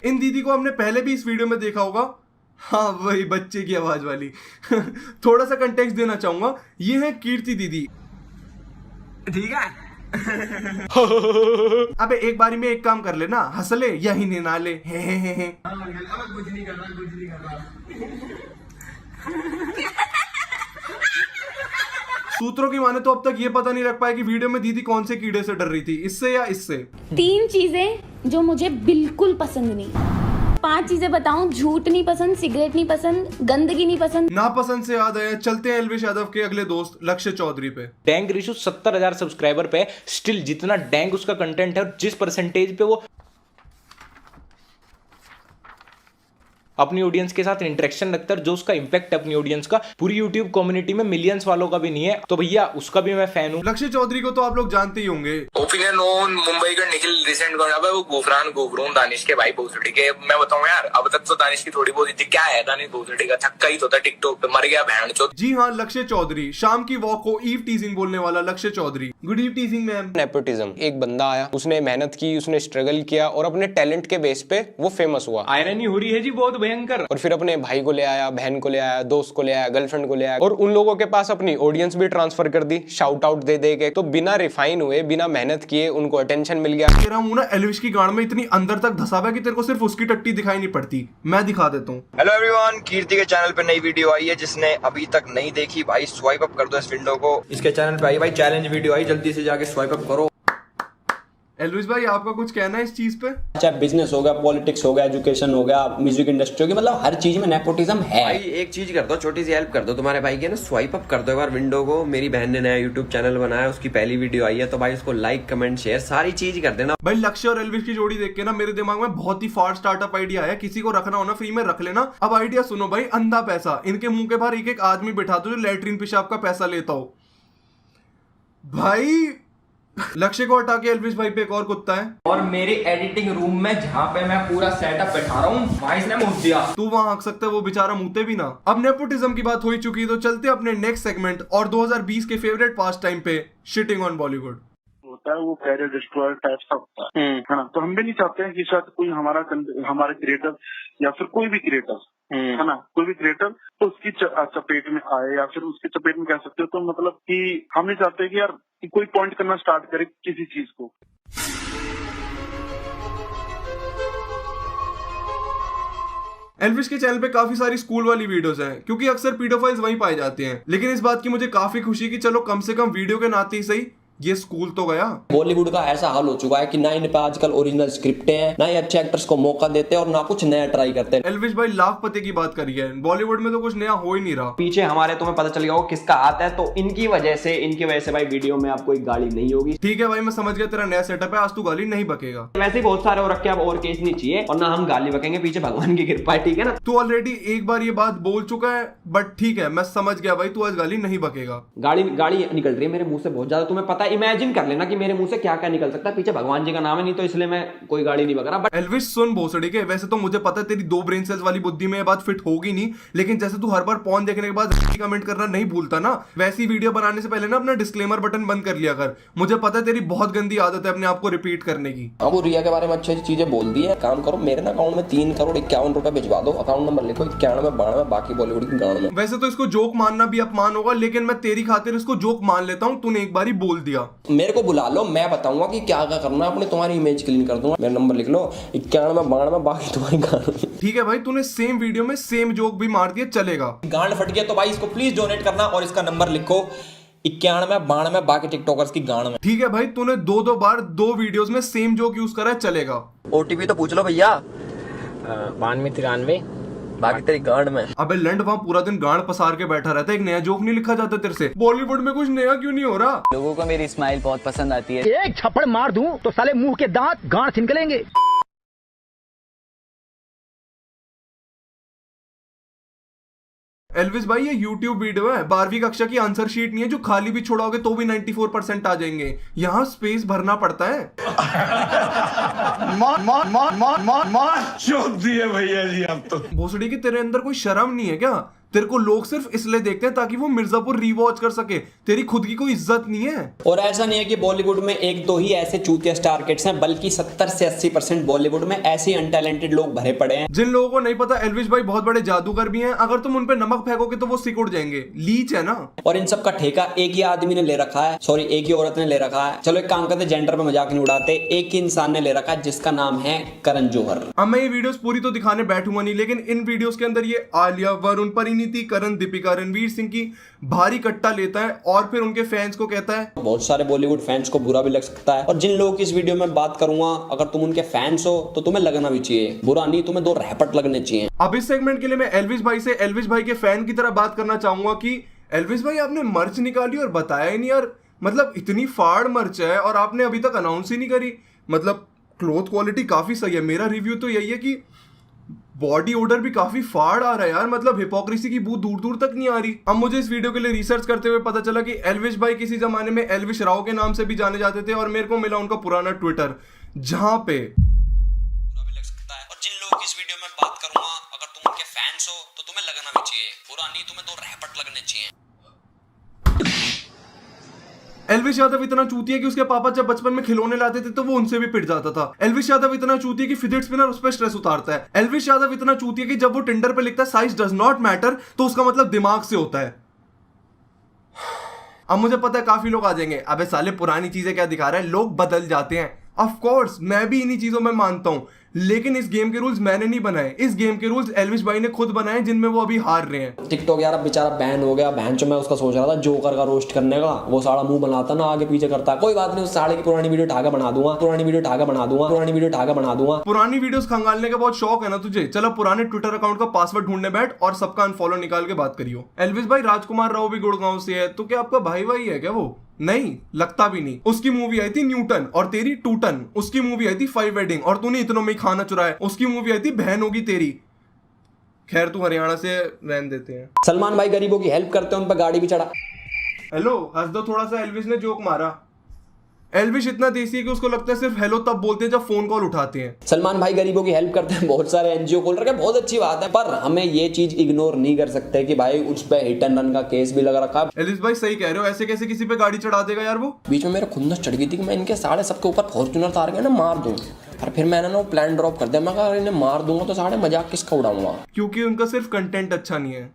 इन दीदी को हमने पहले भी इस वीडियो में देखा होगा, हाँ वही बच्चे की आवाज वाली। थोड़ा सा कंटेक्स्ट देना चाहूंगा, ये है कीर्ति दीदी, ठीक है? अबे एक बारी में एक काम कर लेना, हंस ले या ही ना ले। सूत्रों की माने तो अब तक ये पता नहीं रख पाया कि वीडियो में दीदी कौन से कीड़े से डर रही थी, इससे या इससे। 3 चीजें जो मुझे बिल्कुल पसंद नहीं। 5 चीजें बताऊं, झूठ नहीं पसंद, सिगरेट नहीं पसंद, गंदगी नहीं पसंद। ना पसंद से याद आया, चलते हैं एल्विश यादव के अगले दोस्त लक्ष्य चौधरी पे। डैंग रिशु 70,000 सब्सक्राइबर पे, स्टिल जितना डैंग उसका कंटेंट है और जिस परसेंटेज पे वो अपनी ऑडियंस के साथ इंटरेक्शन रखता है, जो उसका इंपैक्ट अपनी ऑडियंस का पूरी यूट्यूब कम्युनिटी में मिलियंस वालों का भी नहीं है, तो भैया उसका भी मैं फैन हूँ। लक्ष्य चौधरी को तो आप लोग जानते ही होंगे। ओपिनियन ऑन मुंबई का निखिल रिसेंट कर वो गुफरान गुफरून दानिश के भाई भोसड़ी के। मैं बताऊं यार, अब तक तो दानिश की थोड़ी बहुत थी, क्या है दानिश भोसड़ी का छक्का ही तो था टिकटॉक पे, मर गया बहन चोद। जी हाँ, लक्ष्य चौधरी, शाम की वॉक को ईव टीजिंग बोलने वाला Lakshya Chaudhary. Good eve teasing ma'am. Nepotism, एक बंदा आया, उसने मेहनत की, उसने स्ट्रगल किया और अपने टैलेंट के बेस पे वो फेमस हुआ। आयरनी हो रही है जी बहुत भयंकर। और फिर अपने भाई को ले आया, बहन को ले आया, दोस्त को ले आया, गर्लफ्रेंड को ले आया, और उन लोगों के पास अपनी ऑडियंस भी ट्रांसफर कर दी, शाउट आउट दे दे के। तो बिना रिफाइन हुए, बिना मेहनत किए उनको अटेंशन मिल गया। तेरा मुंह ना एल्विश की गांड में इतनी अंदर तक धसा हुआ है कि तेरे को सिर्फ उसकी टट्टी दिखाई नहीं पड़ती। मैं दिखा देता हूँ। हेलो एवरीवन, कीर्ति के चैनल पे नई वीडियो आई है, जिसने अभी तक नहीं देखी भाई स्वाइप अप कर दो इस विंडो को। इसके चैनल पे आई भाई चैलेंज वीडियो आई, जल्दी से जाके स्वाइप अप करो। एल्विश भाई, आपका कुछ कहना है इस चीज पे? चाहे बिजनेस हो गया, पॉलिटिक्स हो गया, एजुकेशन हो गया, म्यूजिक इंडस्ट्री होगी, मतलब हर चीज में नेपोटिज्म है। भाई एक चीज कर दो, छोटी सी हेल्प कर दो, तुम्हारे भाई के ना स्वाइप अप कर दो एक बार विंडो को। मेरी बहन ने नया यूट्यूब चैनल बनाया, उसकी पहली वीडियो आई है, तो भाई उसको लाइक कमेंट शेयर सारी चीज कर देना। भाई लक्ष्य और एल्विश की जोड़ी देख के ना मेरे दिमाग में बहुत ही फाड़ स्टार्टअप आइडिया है। किसी को रखना हो ना फ्री में रख लेना। अब आइडिया सुनो भाई, अंधा पैसा। इनके मुंह के बाहर एक एक आदमी बिठा दो जो लैट्रिन पेशाब का पैसा लेता हो। भाई लक्ष्य को हटा के एल्विश भाई पे एक और कुत्ता है। और मेरी एडिटिंग रूम में जहाँ पे मैं पूरा सेटअप बैठा रहा हूँ, वहाँ इसने मुँह दिया। तू वहां हक सकता है, वो बेचारा मुँहते भी ना। अब नेपोटिज्म की बात हो ही चुकी है, तो चलते अपने नेक्स्ट सेगमेंट और 2020 के फेवरेट पास टाइम पे, शिटिंग ऑन बॉलीवुड। होता है वो कैरियर डिस्ट्रॉयर टाइप का होता है ना। तो हम भी नहीं चाहते हैं कि शायद कोई हमारे क्रिएटर या फिर कोई भी क्रिएटर है ना, कोई भी क्रिएटर तो उसकी चपेट में आए, या फिर उसकी चपेट में कह सकते हो। तो मतलब कि हम नहीं चाहते कि यार कि कोई पॉइंट करना स्टार्ट करे किसी चीज को। एल्विश के चैनल पे काफी सारी स्कूल वाली वीडियोस हैं, क्योंकि अक्सर पीडोफाइल्स वहीं पाए जाते हैं। लेकिन इस बात की मुझे काफी खुशी कि चलो कम से कम वीडियो के नाते ही सही ये स्कूल तो गया। बॉलीवुड का ऐसा हाल हो चुका है कि ना इन पे आजकल ओरिजिनल स्क्रिप्टें हैं, ना ही अच्छे एक्टर्स को मौका देते हैं, और ना कुछ नया ट्राई करते हैं। एल्विश भाई लाख पते की बात करी है, बॉलीवुड में तो कुछ नया हो ही नहीं रहा। पीछे हमारे तुम्हें पता चल गया होगा किसका हाथ है, तो इनकी वजह से भाई वीडियो में आपको एक गाली नहीं होगी। ठीक है भाई, मैं समझ गया तेरा नया सेटअप है, आज तू गाली नहीं बकेगा। वैसे ही बहुत सारे और रखे, अब और केस नहीं चाहिए, और ना हम गाली बकेंगे, पीछे भगवान की कृपा है, ठीक है ना। तू ऑलरेडी एक बार ये बात बोल चुका है, बट ठीक है मैं समझ गया भाई, तू आज गाली नहीं बकेगा। गाली निकल रही है मेरे मुंह से बहुत ज्यादा, तुम्हें पता है, इमेजिन कर लेना कि मेरे मुंह से क्या क्या निकल सकता है। पीछे भगवान जी का नाम है, नहीं तो इसलिए मैं कोई गाड़ी नहीं बक रहा। बट एल्विश सुन भोसड़ी के, वैसे तो मुझे पता है तेरी 2 ब्रेन सेल्स वाली बुद्धि में ये बात फिट होगी नहीं, लेकिन जैसे तू हर बार पॉन देखने के बाद कमेंट करना नहीं भूलता ना, वैसी वीडियो बनाने से पहले ना अपना डिस्क्लेमर बटन बंद कर लिया कर। मुझे पता है तेरी बहुत गंदी आदत है अपने आप को रिपीट करने की। वो रिया के बारे में अच्छी अच्छी चीजें बोल दी है। काम करो, मेरे ना अकाउंट में 3,51,00,000 रुपए भिजवा दो, अकाउंट नंबर लिखो 9192, बाकी बॉलीवुड की गाँव में। वैसे तो इसको जोक मानना भी अपमान होगा, लेकिन मैं तेरी खातिर इसको जोक मान लेता हूँ। तूने एक बार ही बोल दिया, मेरे को बुला लो, मैं बताऊंगा कि क्या करना है, अपने तुम्हारी इमेज क्लीन कर दूंगा। मेरा नंबर लिख लो 9192, बाकी तुम्हारी गांड। ठीक है भाई, तूने सेम वीडियो में सेम जोक भी मार दिया, चलेगा। गांड फट गया तो भाई इसको प्लीज डोनेट करना, और इसका नंबर लिखो 9192, बाकी टिकटॉकर्स की गांड में। ठीक है भाई, तूने 2 बार 2 वीडियोस में सेम जोक यूज करा है, चलेगा। ओटीपी तो पूछ लो भैया। 9293, बाकी तेरी गांड में। अबे लंड वहाँ पूरा दिन गांड पसार के बैठा रहता है, एक नया जोक नहीं लिखा जाता तेरे से? बॉलीवुड में कुछ नया क्यों नहीं हो रहा? लोगों को मेरी स्माइल बहुत पसंद आती है। एक छप्पड़ मार दूं तो साले मुंह के दांत गांड निकलेंगे। एल्विश भाई ये YouTube वीडियो है, 12वीं कक्षा की आंसर शीट नहीं है जो खाली भी छोड़ाओगे तो भी 94% आ जाएंगे। यहाँ स्पेस भरना पड़ता है। चोट दिए भैया जी आप तो। भोसड़ी की तेरे अंदर कोई शर्म नहीं है क्या? तेरे को लोग सिर्फ इसलिए देखते हैं ताकि वो मिर्जापुर रीवॉच कर सके, तेरी खुद की कोई इज्जत नहीं है। और ऐसा नहीं है कि बॉलीवुड में 1-2 ही ऐसे चूतिया स्टार किड्स हैं, बल्कि 70 से 80% बॉलीवुड में ऐसे अनटैलेंटेड लोग भरे पड़े हैं। जिन लोगों को नहीं पता एल्विश भाई बहुत बड़े जादूगर भी हैं, अगर तुम उन पे नमक फेंकोगे तो वो सिकुड़ जाएंगे, लीच है ना। और इन सब का ठेका एक ही आदमी ने ले रखा है, सॉरी एक ही औरत ने ले रखा है। चलो एक काम करते, जेंडर पे मजाक नहीं उड़ाते, एक ही इंसान ने ले रखा है जिसका नाम है करण जौहर। अब मैं ये वीडियोस पूरी तो दिखाने बैठूंगा नहीं, लेकिन इन वीडियोस के अंदर ये आलिया, वरुण, परिणीति, करण, दीपिका, रणवीर सिंह की भारी कट्टा लेता है और फिर उनके फैंस को कहता है। बहुत सारे बॉलीवुड फैंस को बुरा भी लग सकता है, और जिन लोगों की इस वीडियो में बात करूंगा अगर तुम उनके फैंस हो तो तुम्हें लगना भी चाहिए, बुरा नहीं, तुम्हें 2 रहपट लगने चाहिए। अब इस सेगमेंट के लिए मैं एल्विश भाई से एल्विश भाई के फैन की तरह बात करना चाहूंगा कि एल्विश भाई आपने मर्च निकाली और बताया ही नहीं यार, मतलब इतनी फाड़ मर्च है और आपने अभी तक अनाउंस ही नहीं करी। मतलब क्लोथ क्वालिटी काफी सही है, मेरा रिव्यू तो यही है कि बॉडी ओडर भी काफी फाड़ आ रहा है यार, मतलब हिपोक्रेसी की बू दूर दूर तक नहीं आ रही। अब मुझे इस वीडियो के लिए रिसर्च करते हुए पता चला कि एल्विश भाई किसी जमाने में एल्विश राव के नाम से भी जाने जाते थे, और मेरे को मिला उनका पुराना ट्विटर जहां पे बुरा भी लग सकता है। और जिन लोगों की इस वीडियो में बात करूंगा, अगर तुम उनके फैंस हो तो तुम्हें लगना भी चाहिए, बुरा नहीं, तुम्हें दो रहपट लगने चाहिए। एल्विश यादव इतना चूतिया कि उसके पापा जब बचपन में खिलौने लाते थे तो वो उनसे भी पिट जाता था। एल्विश यादव इतना चूतिया कि फिजिट स्पिनर उस पर स्ट्रेस उतारता है। एल्विश यादव इतना चूतिया कि जब वो टिंडर पे लिखता है साइज डज नॉट मैटर, तो उसका मतलब दिमाग से होता है। अब मुझे पता है काफी लोग आ जाएंगे, अबे साले पुरानी चीजें क्या दिखा रहा है, लोग बदल जाते हैं। ऑफ कोर्स मैं भी इन्हीं चीजों में मानता हूं, लेकिन इस गेम के रूल्स मैंने नहीं बनाए, इस गेम के रूल्स एल्विश भाई ने खुद बनाए, जिनमें वो अभी हार रहे हैं। टिकटॉक यार अब बेचारा बैन हो गया, बैन जो मैं उसका सोच रहा था जोकर का रोस्ट करने का, वो साड़ा मुंह बनाता ना आगे पीछे करता। कोई बात नहीं, उस साड़े की पुरानी वीडियो उठा के बना दूंगा, पुरानी वीडियो उठा के बना दूंगा, पुरानी वीडियो उठा के बना दूंगा। पुरानी वीडियोस खंगालने का बहुत शौक है ना तुझे, चलो पुराने ट्विटर अकाउंट का पासवर्ड ढूंढने बैठ और सबका अनफॉलो निकाल के बात करियो। एल्विश भाई राजकुमार राव भी गुड़गांव से है, तो क्या आपका भाई भाई है क्या? वो नहीं लगता भी नहीं। उसकी मूवी आई थी न्यूटन और तेरी टूटन, उसकी मूवी आई थी 5 वेडिंग और तूने इतनों में खाना चुराया, उसकी मूवी आई थी बहन होगी तेरी। खैर तू हरियाणा से, रहने देते हैं। सलमान भाई गरीबों की हेल्प करते हैं, उन पर गाड़ी भी चढ़ा। हेलो हंस दो थोड़ा सा, एल्विश ने जोक मारा। एल्विश इतना देसी है कि उसको लगता है सिर्फ हेलो तब बोलते हैं जब फोन कॉल उठाते हैं। सलमान भाई गरीबों की हेल्प करते हैं, बहुत सारे एनजीओ खोल रखे हैं, बहुत अच्छी बात है, पर हमें ये चीज इग्नोर नहीं कर सकते कि भाई उस पे हिट एंड रन का केस भी लगा रखा है। एल्विश भाई सही कह रहे हो, ऐसे कैसे किसी पे गाड़ी चढ़ा देगा यार वो। बीच में मेरे खुंदस चढ़ गई थी कि मैं इनके साढ़े सबके ऊपर फॉर्च्यूनर तार के ना मार दूं, और फिर मैंने ना वो प्लान ड्रॉप कर दिया। मैं कहा इन्हें मार दूंगा तो साढ़े मजाक किसका उड़ाऊंगा, क्योंकि उनका सिर्फ कंटेंट अच्छा नहीं है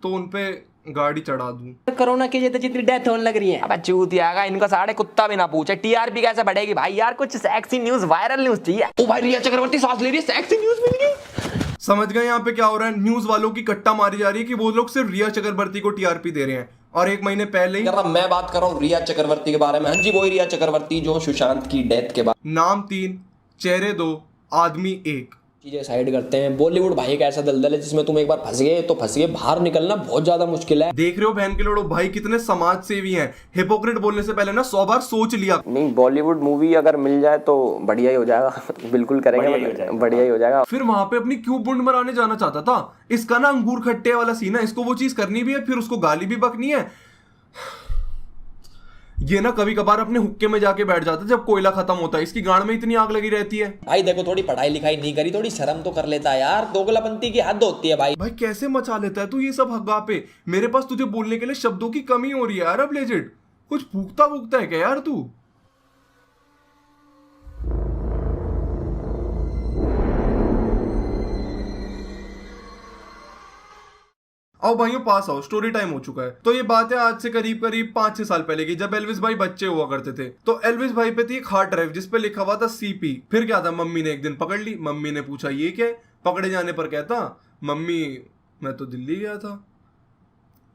तो उनपे गाड़ी चढ़ा दूं। कोरोना की वजह से जितनी डेथ होने लग रही है, अब चूतियागा इनको साढ़े कुत्ता भी ना पूछे, टीआरपी कैसे बढ़ेगी भाई यार, कुछ सेक्सी न्यूज, वायरल न्यूज चाहिए। ओ भाई रिया चक्रवर्ती सांस ले रही है, सेक्सी न्यूज मिल गई। समझ गए यहाँ पे क्या हो रहा है? न्यूज वालों की कट्टा मारी जा रही है कि वो लोग सिर्फ रिया चक्रवर्ती को टीआरपी दे रहे हैं, और 1 महीने पहले ही मैं बात कर रहा हूँ रिया चक्रवर्ती के बारे में। हाँ जी वही रिया चक्रवर्ती जो सुशांत की डेथ के बाद। नाम 3, चेहरे 2, आदमी 1। चीजें साइड करते हैं। बॉलीवुड भाई एक ऐसा दलदल है जिसमें तुम एक बार फंस गए तो फंस गए, बाहर निकलना बहुत ज्यादा मुश्किल है। देख रहे हो बहन के लोड़ो भाई कितने समाज सेवी हैं, हिपोक्रेट बोलने से पहले ना 100 बार सोच लिया। नहीं बॉलीवुड मूवी अगर मिल जाए तो बढ़िया ही हो जाएगा, बिल्कुल करेंगे, बढ़िया ही हो जाएगा। फिर वहां पे अपनी क्यों बुंड मराने जाना चाहता था? इसका ना अंगूर खट्टे वाला सीन है, इसको वो चीज करनी भी है, फिर उसको गाली भी बकनी है। ये ना कभी कभार अपने हुक्के में जाके बैठ जाता है जब कोयला खत्म होता है, इसकी गांड में इतनी आग लगी रहती है। भाई देखो थोड़ी पढ़ाई लिखाई नहीं करी, थोड़ी शर्म तो कर लेता है यार, दोगलापंती की हद होती है भाई। भाई कैसे मचा लेता है तू ये सब हग्गा पे? मेरे पास तुझे बोलने के लिए शब्दों की कमी हो रही है यार अब लेजिट। कुछ फूकता है क्या यार तू? आओ भाइयों पास आओ, स्टोरी टाइम हो चुका है। तो ये बात है आज से करीब 5-6 साल पहले की, जब एल्विश भाई बच्चे हुआ करते थे। तो एल्विश भाई पे थी एक हार्ड ड्राइव जिसपे लिखा हुआ था CP। फिर क्या था, मम्मी ने एक दिन पकड़ ली। मम्मी ने पूछा ये क्या है? पकड़े जाने पर कहता मम्मी मैं तो दिल्ली गया था।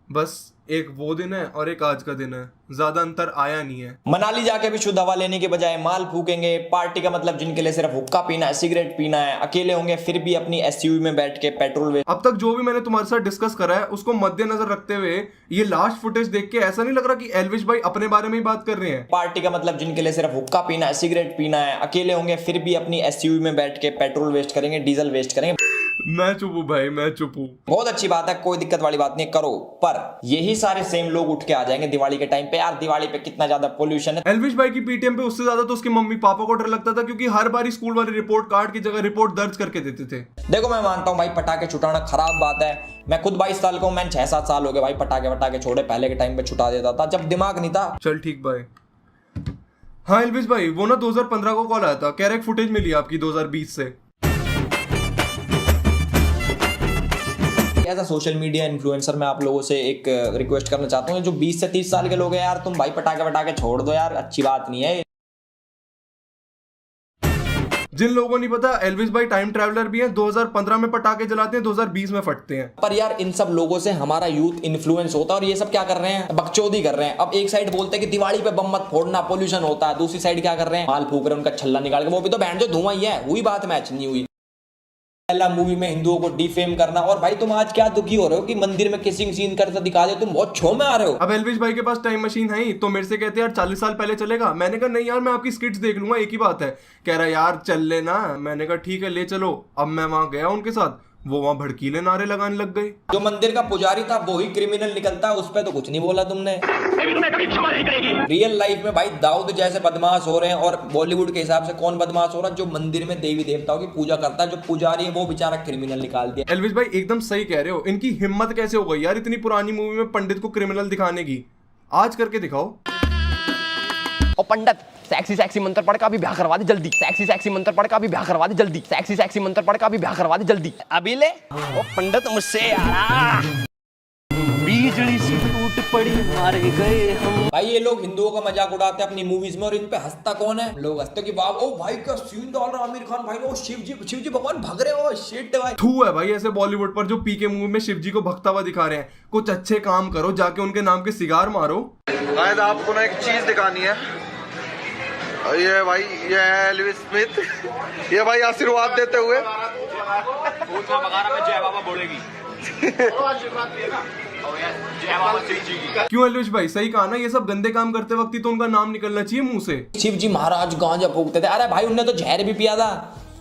बस एक वो दिन है और एक आज का दिन है, ज्यादा अंतर आया नहीं है। मनाली जाके भी शुद्ध हवा लेने के बजाय माल फूकेंगे। पार्टी का मतलब जिनके लिए सिर्फ हुक्का पीना है, सिगरेट पीना है, अकेले होंगे फिर भी अपनी SUV में बैठ के पेट्रोल वेस्ट। अब तक जो भी मैंने तुम्हारे साथ डिस्कस करा है उसको मद्देनजर रखते हुए ये लास्ट फुटेज देख के ऐसा नहीं लग रहा कि एल्विश भाई अपने बारे में ही बात कर रहे हैं। पार्टी का मतलब जिनके लिए सिर्फ हुक्का पीना है, सिगरेट पीना है, अकेले होंगे फिर भी अपनी SUV में बैठ के पेट्रोल वेस्ट करेंगे, डीजल वेस्ट करेंगे। मैं चुप हूं भाई, मैं चुप हूं। बहुत अच्छी बात है, कोई दिक्कत वाली बात नहीं, करो। पर यही सारे सेम लोग उठ के आ जाएंगे दिवाली के टाइम पे। यार दिवाली पे कितना ज्यादा पोल्यूशन है। एल्विश भाई की पीटीएम पे उससे ज्यादा तो उसके मम्मी पापा को डर लगता था, क्योंकि हर बार स्कूल वाले रिपोर्ट कार्ड की जगह रिपोर्ट दर्ज करके देते थे। देखो मैं मानता हूँ भाई पटाखे छुटाना खराब बात है। मैं खुद 22 साल का हूँ, मैंने 6-7 साल हो गए भाई पटाखे छोड़े। पहले के टाइम पे छुटा देता था जब दिमाग नहीं था। चल ठीक भाई। हाँ एल्विश भाई वो ना 2015 को कॉल आया था, कह रहे फुटेज मिली आपकी 2020 से। As a social media influencer मैं आप लोगों से एक रिक्वेस्ट करना चाहता हूँ, जो 20 से 30 साल के लोग हैं यार, तुम भाई पटाखे छोड़ दो यार, अच्छी बात नहीं है। जिन लोगों नहीं पता एल्विश भाई टाइम ट्रैवलर भी हैं, 2015 में पटाखे जलाते हैं, 2020 में फटते हैं। पर यार इन सब लोगों से हमारा यूथ इन्फ्लुएंस होता है, और ये सब क्या कर रहे हैं, बकचोदी कर रहे हैं। अब एक साइड बोलते हैं कि दिवाली पे बम मत फोड़ना, पोल्यूशन होता है, दूसरी साइड क्या कर रहे हैं, माल फूक रहे हैं, उनका छल्ला निकाल के, वो भी तो बैंड जो धुआं ही है। हुई बात मैच नहीं हुई। पहला मूवी में हिंदुओं को डिफेम करना। और भाई तुम आज क्या दुखी हो रहे हो कि मंदिर में किसिंग सीन करता दिखा दे, तुम बहुत छो में आ रहे हो। अब एल्विश भाई के पास टाइम मशीन है ही, तो मेरे से कहते हैं यार 40 साल पहले चलेगा। मैंने कहा नहीं यार मैं आपकी स्किट्स देख लूंगा, एक ही बात है। कह रहा यार चल लेना। मैंने कहा ठीक है ले चलो। अब मैं वहां गया उनके साथ, वो वहाँ भड़कीले नारे लगाने लग गए। जो मंदिर का पुजारी था वो ही क्रिमिनल निकलता है, उस पर तो कुछ नहीं बोला तुमने। रियल लाइफ में भाई दाऊद जैसे बदमाश हो रहे हैं, और बॉलीवुड के हिसाब से कौन बदमाश हो रहा है? जो मंदिर में देवी देवताओं की पूजा करता है, जो पुजारी है वो बेचारा क्रिमिनल निकाल दिया। एल्विस भाई एकदम सही कह रहे हो, इनकी हिम्मत कैसे हो गई यार इतनी पुरानी मूवी में पंडित को क्रिमिनल दिखाने की। आज करके दिखाओ। ओ पंडित, सेक्सी सेक्सी मंत्र पढ़ का भी ब्याह करवा दे जल्दी। सेक्सी सेक्सी मंत्र पढ़ का भी ब्याह करवा दे जल्दी। सेक्सी सेक्सी मंत्र पढ़ का भी ब्याह करवा दे जल्दी। अभी ले। ओ पंडित मुझसे यार बिजली से टूट पड़ी मारे गए हम। भाई ये लोग हिंदुओं का मजाक उड़ाते हैं अपनी मूवीज में, और इन पे हंसता कौन है? लोग हंसते कि बाप ओ भाई क्या सीन डाल रहा आमिर खान भाई, ओ शिव जी भगवान भग रहे हो, शिट भाई। थू है भाई ऐसे बॉलीवुड पर जो पी के मूवी में शिव जी को भगता हुआ दिखा रहे हैं। कुछ अच्छे काम करो, जाके उनके नाम के सिगार मारो। शायद आपको ना एक चीज दिखानी है। ये भाई ये है एल्विस स्मिथ, ये भाई आशीर्वाद देते हुए जय बाबा बोलेगी। क्यों एल्विस भाई सही कहा ना, ये सब गंदे काम करते वक्त ही तो उनका नाम निकलना चाहिए मुंह से। शिव जी महाराज गांजा फूकते थे। अरे भाई उनने तो जहर भी पिया था,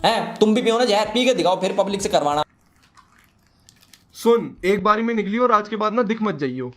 हैं? तुम भी पियो ना जहर, पी के दिखाओ फिर पब्लिक से करवाना। सुन, एक बारी में निकली और आज के बाद ना दिख मत जाइयो।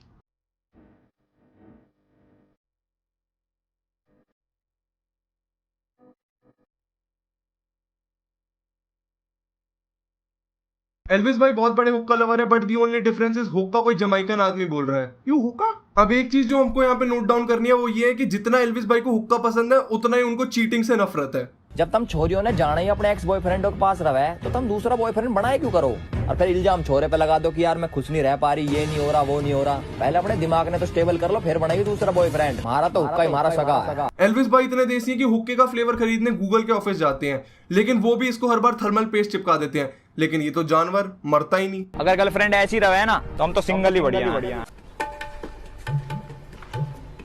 एल्विस भाई बहुत बड़े हुक्का लवर है, but the only difference is हुक्का कोई जमाइकन आदमी बोल रहा है। यू हुक्का। अब एक चीज जो हमको यहाँ पे नोट डाउन करनी है वो ये है कि जितना एल्विस भाई को हुक्का पसंद है उतना ही उनको चीटिंग से नफरत है। जब तुम छोरियों ने जाना ही अपने एक्स बॉयफ्रेंड के पास रहा है तो तुम दूसरा बॉयफ्रेंड बनाए क्यों करो? और फिर इल्जाम छोरे पे लगा दो कि यार मैं खुश नहीं रह पा रही, ये नहीं हो रहा, वो नहीं हो रहा। पहले अपने दिमाग ने तो स्टेबल कर लो, फिर बनाइए दूसरा बॉयफ्रेंड। हमारा तो हुक्का ही हमारा सगा। एल्विस भाई इतने देसी हैं कि हुक्के का फ्लेवर खरीदने गूगल के ऑफिस जाते हैं, लेकिन वो भी इसको हर बार थर्मल पेस्ट चिपका देते हैं। लेकिन ये तो जानवर मरता ही नहीं। अगर गर्लफ्रेंड ऐसी रहे ना तो हम तो सिंगल ही बढ़िया।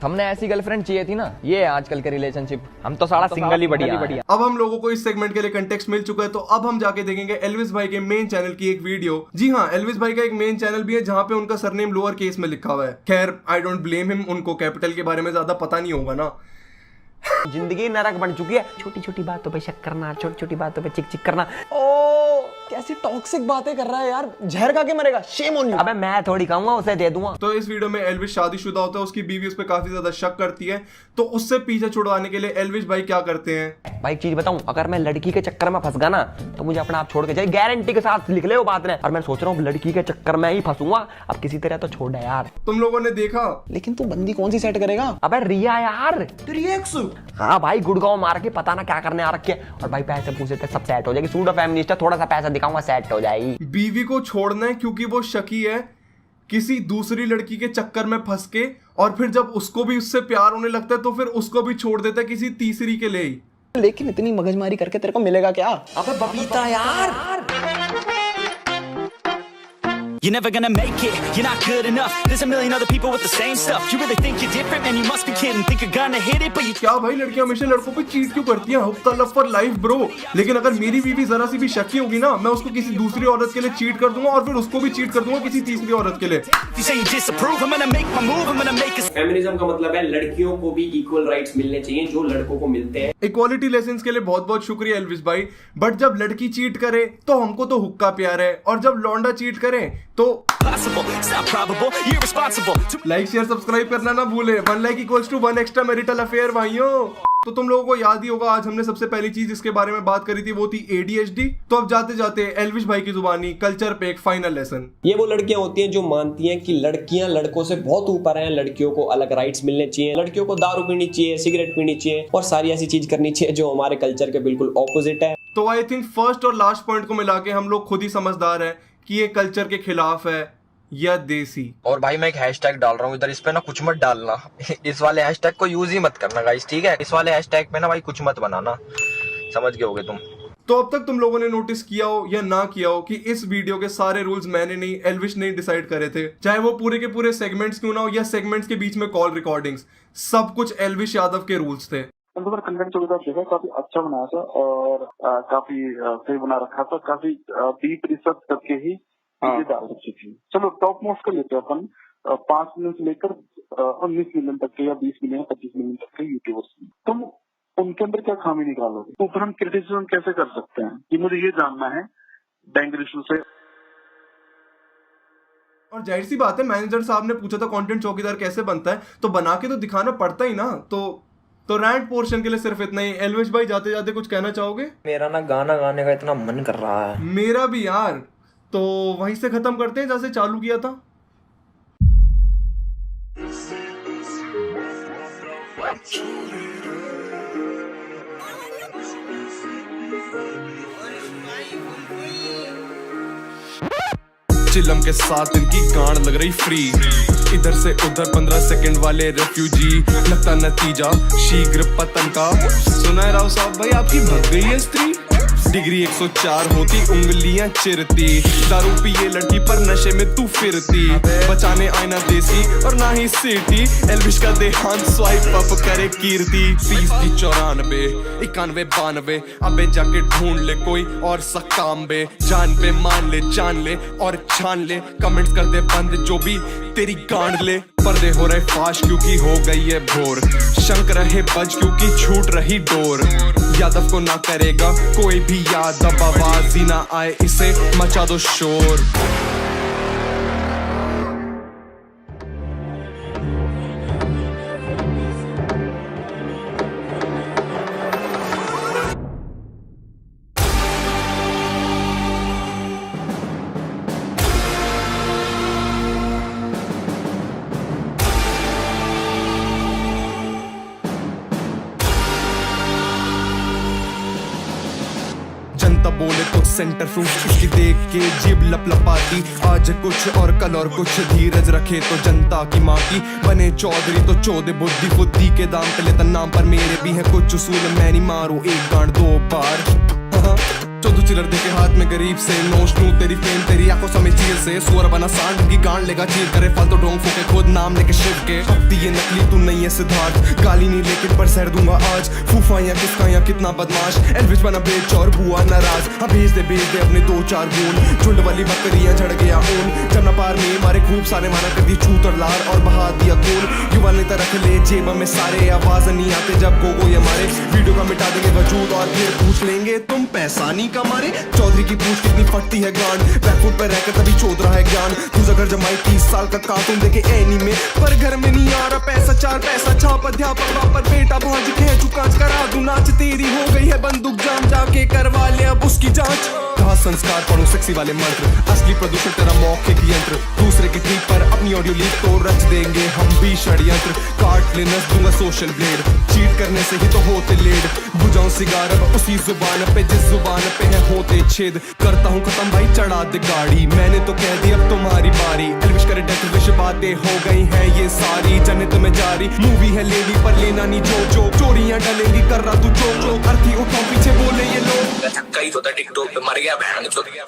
हमने ऐसी गर्लफ्रेंड चाहिए थी ना, ये है आजकल के रिलेशनशिप। हम तो सारा सिंगल ही बढ़िया। अब हम लोगों को इस सेगमेंट के लिए कंटेक्स्ट मिल चुका है, तो अब हम जाके देखेंगे एल्विस भाई के मेन चैनल की एक वीडियो। जी हाँ, एल्विस भाई का एक मेन चैनल भी है जहाँ पे उनका सरनेम लोअर केस में लिखा हुआ है। खैर आई डोंट ब्लेम हिम, उनको कैपिटल के बारे में ज्यादा पता नहीं होगा ना। जिंदगी नरक बन चुकी है। छोटी छोटी बातों पे शक करना, छोटी छोटी बातों पे चिक चिक करना। ओ कैसी टॉक्सिक बातें कर रहा है यार, जहर खा के मरेगा। Shame on you. अबे मैं थोड़ी खाऊंगा, उसे दे दूंगा। तो इस वीडियो में एल्विस शादीशुदा होता है, उसकी बीवी उस पर काफी ज्यादा शक करती है, तो उससे पीछे छुड़वाने के लिए एल्विस भाई क्या करते हैं? भाई एक चीज बताऊं, अगर मैं लड़की के चक्कर में फंस गया ना तो मुझे अपना आप छोड़ के जाए, गारंटी के साथ लिख ले वो बात ने। और मैं सोच रहा हूँ लड़की के चक्कर में ही फंसूंगा, अब किसी तरह तो छोड़ दे यार। तुम लोगों ने देखा, लेकिन तू बंदी कौन सी सेट करेगा? अबे रिया यार, तेरी एक्स। हाँ भाई गुड़गांव मार के पता ना क्या करने आ रखे। और भाई पैसे पूछे थे, सब सेट हो जाएगी। सूडो फेमिनिस्ट है, थोड़ा सा पैसा दिखाऊंगा सेट हो जाएगी। बीवी को छोड़ना है क्योंकि वो शकी है किसी दूसरी लड़की के चक्कर में फंस के, और फिर जब उसको भी उससे प्यार होने लगता है तो फिर उसको भी छोड़ देता है किसी तीसरी के लिए। लेकिन इतनी मगजमारी करके तेरे को मिलेगा क्या? अबे बबीता यार। You're never gonna make it, you're not good enough. There's a million other people with the same stuff. You really think you're different, man, you must be kidding. Think you're gonna hit it, but you... क्या भाई लड़कियां हमेशा लड़कों पे cheat क्यों करती हैं? हुक्का लव फॉर लाइफ ब्रो। लेकिन अगर मेरी बीवी जरा सी भी शकी होगी ना, मैं उसको किसी दूसरी औरत के लिए चीट कर दूंगा, और फिर उसको भी चीट कर दूंगा किसी तीसरी औरत के लिए। You say you disapprove, I'm gonna make my move, I'm gonna make a... feminism का मतलब है लड़कियों को भी इक्वल राइट्स मिलने चाहिए जो लड़कों को मिलते हैं। इक्वालिटी लेसन के लिए बहुत बहुत शुक्रिया एल्विस भाई, बट जब लड़की चीट करे तो हमको तो हुक्का प्यार है, और जब लौंडा चीट करे तो लाइक शेयर सब्सक्राइब करना ना भूले। 1 like equals to 1 extra marital affair भाइयों। तो तुम लोगों को याद ही होगा आज हमने सबसे पहली चीज इसके बारे में बात करी थी, वो थी ADHD। तो अब जाते जाते एल्विस भाई की जुबानी कल्चर पे एक फाइनल लेसन। ये वो लड़कियां होती हैं जो मानती हैं कि लड़कियां लड़कों से बहुत ऊपर हैं, लड़कियों को अलग राइट्स मिलने चाहिए, लड़कियों को दारू पीनी चाहिए, सिगरेट पीनी चाहिए और सारी ऐसी चीज करनी चाहिए जो हमारे कल्चर के बिल्कुल ऑपोजिट है। तो आई थिंक फर्स्ट और लास्ट पॉइंट को मिला के हम लोग खुद ही समझदार है कि ये कल्चर के खिलाफ है या देसी। और भाई मैं एक हैशटैग डाल रहा हूँ इधर, इस पे ना कुछ मत डालना। इस वाले हैशटैग को यूज ही मत करना गाइस, ठीक है? इस वाले हैशटैग पे ना भाई कुछ मत बनाना, समझ गए होगे तुम। तो अब तक तुम लोगों ने नोटिस किया हो या ना किया हो कि इस वीडियो के सारे रूल्स मैंने नहीं एल्विस ने डिसाइड करे थे, चाहे वो पूरे के पूरे सेगमेंट्स क्यों ना हो या सेगमेंट्स के बीच में कॉल रिकॉर्डिंग्स, सब कुछ एल्विस यादव के रूल्स थे। कंटेंट जो देखा काफी अच्छा बनाया था और काफी सही बना रखा था, काफी डीप रिसर्च करके ही डाल रखी थी। चलो टॉप मोस्ट कर लेते हैं अपन। 5 मिलियन से लेकर 19 मिलियन तक के या 20 मिलियन 25 मिलियन तक के यूट्यूबर्स, तुम उनके अंदर क्या खामी निकालोगे? तो फिर हम क्रिटिसिज्म कैसे कर सकते हैं, कि मुझे ये जानना है। बैंगर इशू से और जाहिर सी बात है, मैनेजर साहब ने पूछा था कंटेंट चौकीदार कैसे बनता है, तो बना के तो दिखाना पड़ता ही ना। तो रैंट पोर्शन के लिए सिर्फ इतना ही। एल्विश भाई जाते जाते कुछ कहना चाहोगे? मेरा ना गाना गाने का इतना मन कर रहा है। मेरा भी यार। तो वहीं से खत्म करते हैं जैसे चालू किया था। चिलम के साथ इनकी गांड लग रही फ्री, इधर से उधर 15 सेकंड वाले रेफ्यूजी, लगता नतीजा शीघ्र पतन का। सुना है राव साहब भाई आपकी भग गई है स्त्री, डिग्री 104 होती उंगलियां चिरती, दारू पिए लड़की पर नशे में तू फिरती, बचाने आईना देसी और ना ही सिटी, एल्विश का देहांत स्वाइप अप करे कीर्ति। 30 की 94 91 92, अबे जाके ढूंढ ले कोई और सा काम बे, जान पे मान ले जान ले और छान ले, कमेंट्स कर दे बंद जो भी तेरी गांड ले। पर्दे हो रहे फाश क्योंकि हो गई है भोर, शंक रहे बज क्योंकि छूट रही डोर, यादव को ना करेगा कोई भी याद, अब आवाज ही ना आए इसे मचा दो शोर। जनता बोले तो सेंटर फ्रूट, इसकी देख के जीभ लपलपाती, आज कुछ और कल और कुछ, धीरज रखे तो जनता की माँ की, बने चौधरी तो चौधे बुद्धि बुद्धि के दाम पे लेता नाम, पर मेरे भी है कुछ उसूल, मैं नहीं मारू एक गांड 2 बार। चौदह चिलर देखे हाथ में गरीब से, नोश नू तेरी फेम तेरी आंखों समय चीर से, सुअर बना सांड की गांड लेगा चीर करे, फालतू डोंग फूके खुद नाम लेके शिव के, भक्ति ये नकली तू नहीं है सिद्धार्थ, गाली नहीं लेकिन पर सहर दूंगा आज, फूफा या किसका या कितना बदमाश, एल्विश बना बेच और बुआ नाराज, अब भेज दे अपने 2-4 गुण, झुंड वाली बकरियां झड़ गया ऊन, जब न पार में मारे खूब सारे मारा कर दी छूत और लार और बहा दिया खून, युवा नेता रख ले जेब में सारे, आवाज नहीं आते जब गोगो ये मारे, वीडियो का मिटा देंगे वजूद और फिर पूछ लेंगे तुम पैसा नहीं कमारे। चौधरी की पूछ कितनी फटती है गांड, बैकफुट पर रहकर तभी चोद रहा है ज्ञान, दूसरा घर जमाई 30 साल का कार्टून देखे एनी में, पर घर में नहीं आ रहा पैसा, 4 पैसा छाप अध्यापक वापर बेटा भाज खेचू कांच करा दूं नाच, तेरी हो गई है बंदूक जाम, जाके करवा ले अब उसकी जांच। कहा संस्कार पढ़ो सेक्सी वाले मंत्र, असली प्रदूषण तेरा मौखिक यंत्र, दूसरे के ठीक पर अपनी ऑडियो लीक तो रच देंगे हम भी षड्यंत्र, काट ले नस दूंगा सोशल ब्लेड, चीट करने से ही तो होते लेड, बुझाऊं सिगार अब उसी जुबान पे जिस जुबान पे है होते छेद, करता हूँ खत्म भाई चढ़ा दे गाड़ी, मैंने तो कह दी अब तुम्हारी बारी, एल्विश करे डेथ विश बातें हो गई हैं ये सारी, जने तुम्हें जारी मूवी है लेडी पर लेना नहीं जो चोरियां डलेंगी कर रहा तू चोक अर्थी उठाओ पीछे बोले ये लोग, कई तो टिकटॉक पे मर गया बहन चोद गया।